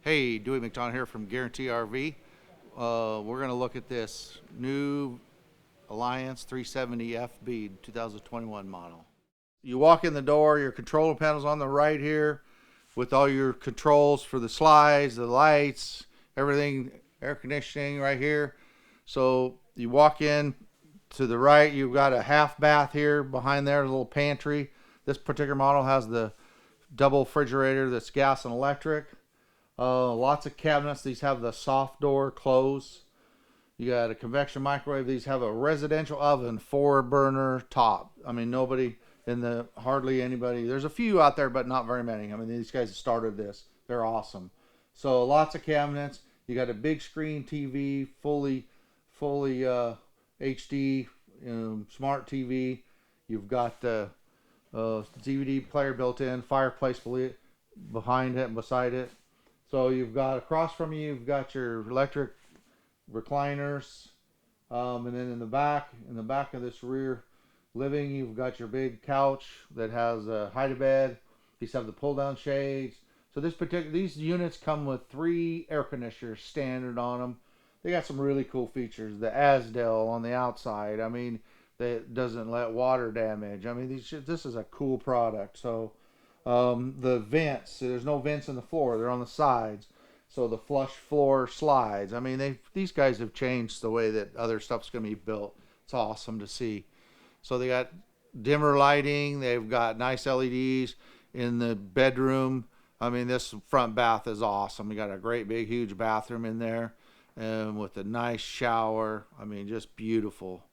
Hey, Dewy.McDonald here from Guaranty RV. We're going to look at this new Alliance 370 FB 2021 model. You walk in the door, your controller panel's on the right here with all your controls for the slides, the lights, everything, air conditioning right here. So you walk in to the right, you've got a half bath here behind there, a little pantry. This particular model has the double refrigerator that's gas and electric. Lots of cabinets. These have the soft door close. You got a convection microwave. These have a residential oven, 4-burner top. I mean, hardly anybody. There's a few out there, but not very many. I mean, these guys started this. They're awesome. So lots of cabinets. You got a big screen TV, fully HD, smart TV. You've got the DVD player built in, fireplace behind it and beside it. So you've got across from you, you've got your electric recliners, and then in the back of this rear living, you've got your big couch that has a hide-a-bed. These have the pull-down shades. So these units come with 3 air conditioners standard on them. They got some really cool features. The Asdel on the outside. I mean, that doesn't let water damage. I mean, this is a cool product. So. The vents, there's no vents in the floor, they're on the sides, so the flush floor slides. I mean, these guys have changed the way that other stuff's going to be built. It's awesome to see. So they got dimmer lighting, they've got nice LEDs in the bedroom. I mean, this front bath is awesome. You got a great big huge bathroom in there, and with a nice shower. I mean, just beautiful.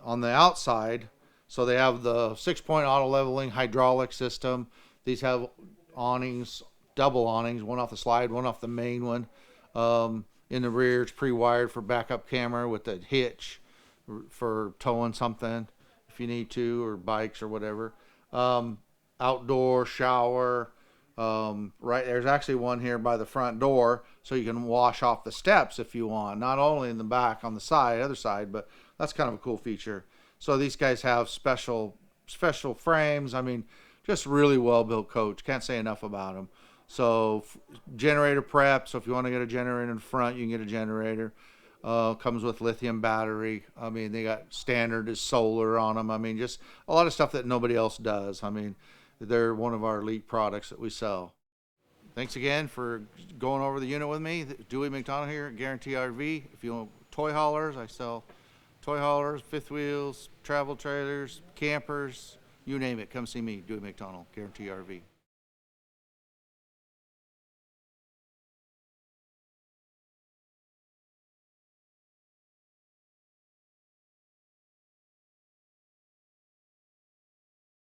On the outside, so they have the 6-point auto leveling hydraulic system. These have awnings, double awnings, one off the slide, one off the main one. In the rear, it's pre-wired for backup camera with a hitch for towing something if you need to, or bikes or whatever. Outdoor shower. Right there's actually one here by the front door, so you can wash off the steps if you want. Not only in the back on the other side, but that's kind of a cool feature. So these guys have special frames. I mean, just really well built coach. Can't say enough about them. So generator prep. So if you want to get a generator in front, you can get a generator. Comes with lithium battery. I mean, they got standard is solar on them. I mean, just a lot of stuff that nobody else does. I mean, they're one of our elite products that we sell. Thanks again for going over the unit with me. Dewy.McDonald here at Guaranty RV. If you want toy haulers, I sell toy haulers, fifth wheels, travel trailers, campers, you name it. Come see me, Dewy.McDonald, Guaranty RV.